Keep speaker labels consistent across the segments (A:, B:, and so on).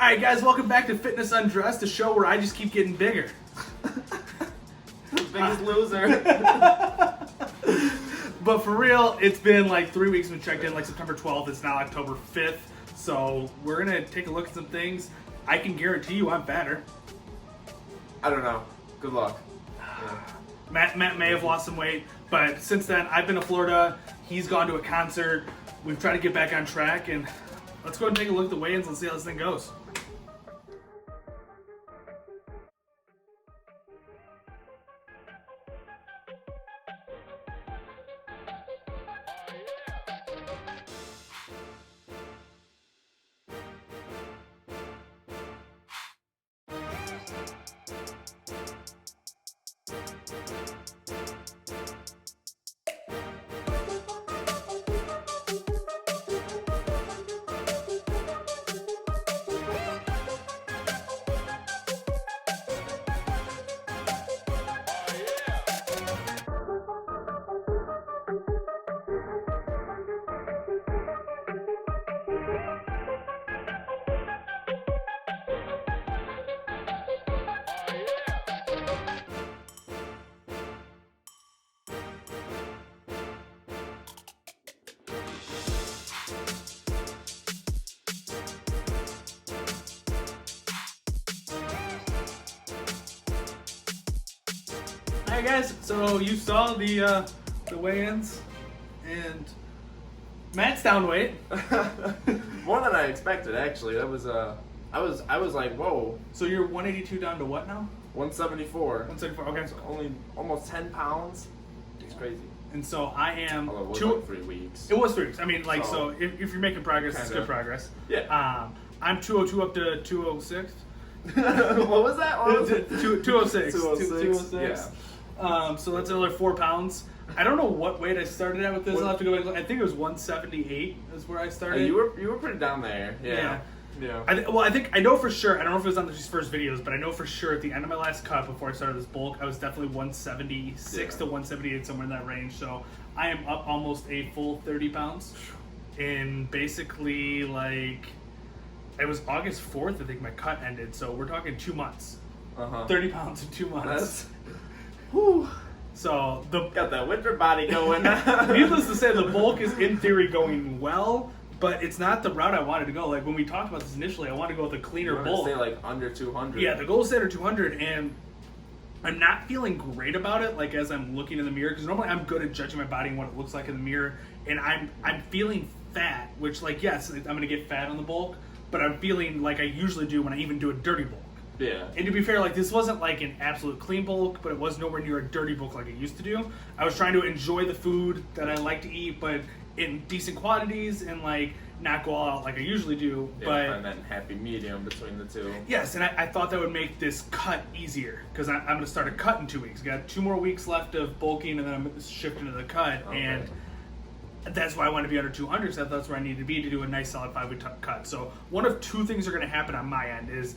A: Alright guys, welcome back to Fitness Undressed, the show where I just keep getting bigger.
B: Biggest loser.
A: But for real, it's been like 3 weeks we checked in, like September 12th, it's now October 5th. So we're gonna take a look at some things. I can guarantee you I'm fatter.
B: I don't know. Good luck.
A: Matt may have lost some weight, but since then I've been to Florida, he's gone to a concert, we've tried to get back on track, and let's go ahead and take a look at the weigh-ins and see how this thing goes. Alright guys, so you saw the weigh-ins, and Matt's down weight.
B: More than I expected, actually. That was I was like, whoa.
A: So you're 182 down to what now?
B: 174.
A: 174. Okay.
B: So only almost 10 pounds. It's crazy.
A: And so I am.
B: Although it was like 3 weeks.
A: It was 3 weeks. I mean, like, so if you're making progress, it's good progress.
B: Yeah.
A: I'm 202 up to 206.
B: What was that? What was it?
A: 206.
B: 206. Yeah.
A: So that's another 4 pounds. I don't know what weight I started at with this. I'll have to go back. I think it was 178 is where I started.
B: You were pretty down there. Yeah.
A: I know for sure. I don't know if it was on these first videos, but I know for sure at the end of my last cut before I started this bulk, I was definitely 176 to 178, somewhere in that range. So I am up almost a full 30 pounds. In basically like, it was August 4th, I think my cut ended. So we're talking 2 months. 30 pounds in 2 months.
B: Whew.
A: So
B: got that winter body going.
A: Needless to say, the bulk is in theory going well, but it's not the route I wanted to go. Like when we talked about this initially, I wanted to go with a cleaner bulk.
B: Stay like under 200.
A: Yeah, the goal is under 200, and I'm not feeling great about it. Like as I'm looking in the mirror, because normally I'm good at judging my body and what it looks like in the mirror, and I'm feeling fat. Which, like, yes, I'm gonna get fat on the bulk, but I'm feeling like I usually do when I even do a dirty bulk.
B: Yeah.
A: And to be fair, like, this wasn't like an absolute clean bulk, but it was nowhere near a dirty bulk like I used to do. I was trying to enjoy the food that I like to eat, but in decent quantities and like not go all out like I usually do.
B: Yeah,
A: but
B: find that happy medium between the two.
A: Yes, and I thought that would make this cut easier because I'm going to start a cut in 2 weeks. Got 2 more weeks left of bulking, and then I'm shifting to the cut.
B: Okay.
A: And that's why I wanted to be under 200, so that's where I needed to be to do a nice solid 5-week cut. So one of 2 things are going to happen on my end is,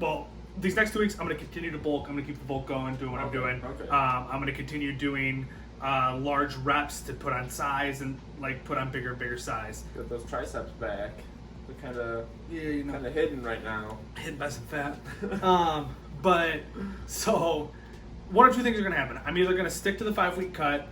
A: well, these next 2 weeks I'm going to continue to bulk. I'm going to keep the bulk going, doing what I'm doing.
B: Okay.
A: I'm going to continue doing large reps to put on size and like put on bigger size.
B: Get those triceps back. They're kind of
A: kind
B: of hidden right now.
A: Hidden by some fat. But so 1 or 2 things are going to happen. I'm either going to stick to the 5-week cut,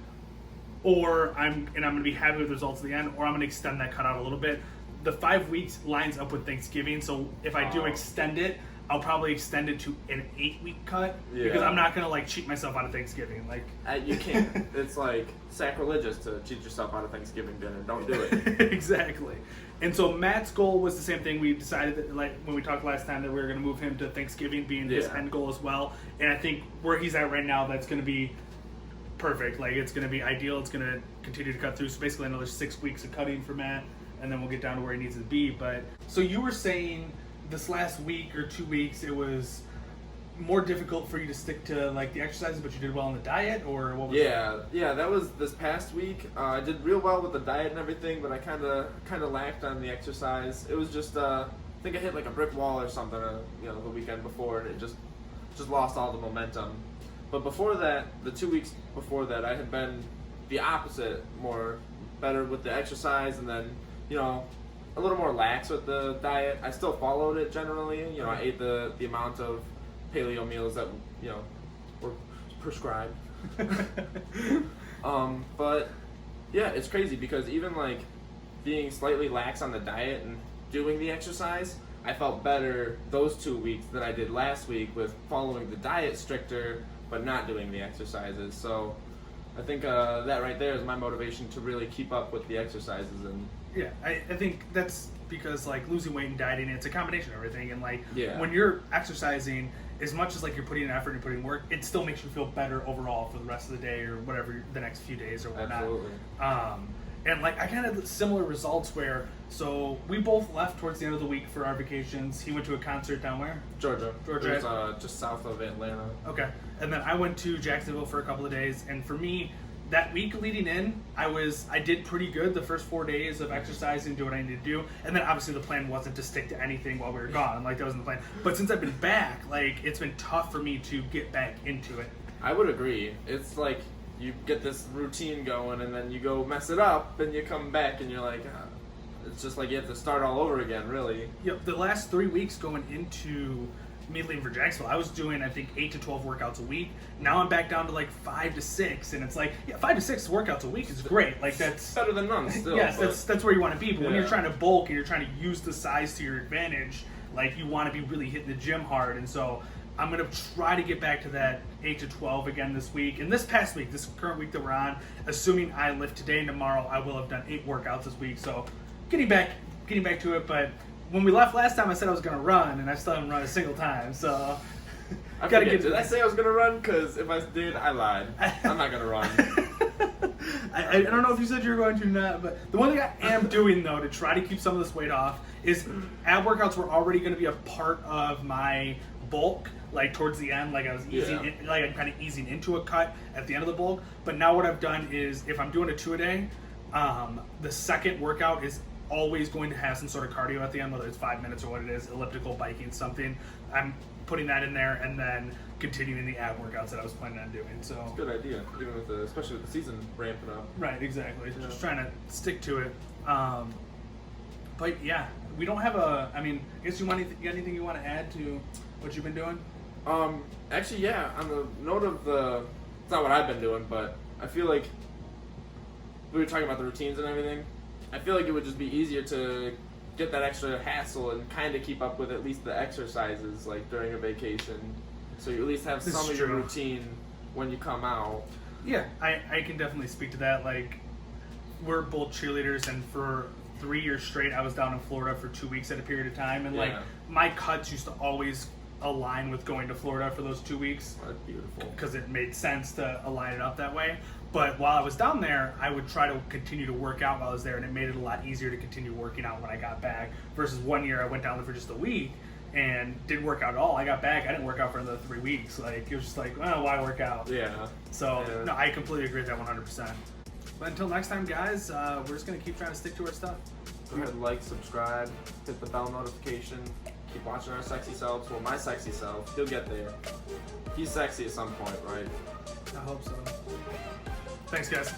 A: or I'm going to be happy with the results at the end, or I'm going to extend that cut out a little bit. The 5 weeks lines up with Thanksgiving, so if I do extend it, I'll probably extend it to an 8-week cut because I'm not gonna like cheat myself out of Thanksgiving. Like
B: you can't. It's like sacrilegious to cheat yourself out of Thanksgiving dinner. Don't do it.
A: Exactly. And so Matt's goal was the same thing. We decided that, like when we talked last time, that we were gonna move him to Thanksgiving being his end goal as well. And I think where he's at right now, that's gonna be perfect. Like it's gonna be ideal. It's gonna continue to cut through. So basically another 6 weeks of cutting for Matt, and then we'll get down to where he needs to be. But so you were saying this last week or 2 weeks, it was more difficult for you to stick to like the exercises, but you did well on the diet, or what was
B: Yeah, that was this past week. I did real well with the diet and everything, but I kind of lacked on the exercise. It was just I think I hit like a brick wall or something, the weekend before, and it just lost all the momentum. But before that, the 2 weeks before that, I had been the opposite, better with the exercise, and then a little more lax with the diet. I still followed it generally. You know, I ate the amount of paleo meals that, you know, were prescribed. But yeah, it's crazy because even like being slightly lax on the diet and doing the exercise, I felt better those 2 weeks than I did last week with following the diet stricter but not doing the exercises. So I think that right there is my motivation to really keep up with the exercises. And
A: yeah, I think that's because like losing weight and dieting, it's a combination of everything. And like
B: Yeah.
A: when you're exercising, as much as like you're putting in effort and putting in work, it still makes you feel better overall for the rest of the day or whatever the next few days or whatnot.
B: Absolutely.
A: And like I kind of had similar results where, so we both left towards the end of the week for our vacations. He went to a concert down where?
B: Georgia.
A: Georgia.
B: It was just south of Atlanta.
A: Okay. And then I went to Jacksonville for a couple of days, and for me, that week leading in, I did pretty good the first 4 days of exercising, do what I needed to do, and then obviously the plan wasn't to stick to anything while we were gone. Like that wasn't the plan. But since I've been back, like it's been tough for me to get back into it.
B: I would agree. It's like you get this routine going, and then you go mess it up, and you come back, and you're like, it's just like you have to start all over again, really.
A: Yep. The last 3 weeks going into me leaving for Jacksonville, I was doing I think 8 to 12 workouts a week. Now I'm back down to like 5 to 6, and it's like 5 to 6 workouts a week is great. Like that's
B: better than none still.
A: yes,
B: but
A: that's where you want to be. But when
B: Yeah.
A: you're trying to bulk and you're trying to use the size to your advantage, like you want to be really hitting the gym hard. And so I'm gonna try to get back to that 8 to 12 again this week. And this past week, this current week that we're on, assuming I lift today and tomorrow, I will have done 8 workouts this week. So getting back to it. But when we left last time, I said I was gonna run, and I still haven't run a single time. So
B: I forget, did I say I was gonna run? Because if I did, I lied. I'm not gonna run.
A: I don't know if you said you were going to or not, but the one thing I am doing though to try to keep some of this weight off is ab workouts were already going to be a part of my bulk, like towards the end, like I was easing, like I'm kind of easing into a cut at the end of the bulk. But now what I've done is, if I'm doing a 2 a day, the second workout is always going to have some sort of cardio at the end, whether it's 5 minutes or what it is, elliptical, biking, something. I'm putting that in there and then continuing the ab workouts that I was planning on doing. So
B: It's a good idea, even with especially with the season ramping up.
A: right, exactly. Just trying to stick to it. But yeah, we don't have I guess you got anything you want to add to what you've been doing?
B: Actually, yeah. On the note of it's not what I've been doing, but I feel like we were talking about the routines and everything. I feel like it would just be easier to get that extra hassle and kind of keep up with at least the exercises, like during a vacation, so you at least have some of your routine when you come out.
A: Yeah, I can definitely speak to that. Like, we're both cheerleaders, and for 3 years straight, I was down in Florida for 2 weeks at a period of time, and like my cuts used to always align with going to Florida for those 2 weeks.
B: That's beautiful.
A: Because it made sense to align it up that way. But while I was down there, I would try to continue to work out while I was there, and it made it a lot easier to continue working out when I got back. Versus 1 year, I went down there for just a week and didn't work out at all. I got back, I didn't work out for another 3 weeks. Like, it was just like, oh, why work out?
B: Yeah.
A: So, no, I completely agree with that 100%. But until next time, guys, we're just going to keep trying to stick to our stuff.
B: Go ahead, like, subscribe, hit the bell notification, keep watching our sexy selves. Well, my sexy self, he'll get there. He's sexy at some point, right?
A: I hope so. Thanks, guys.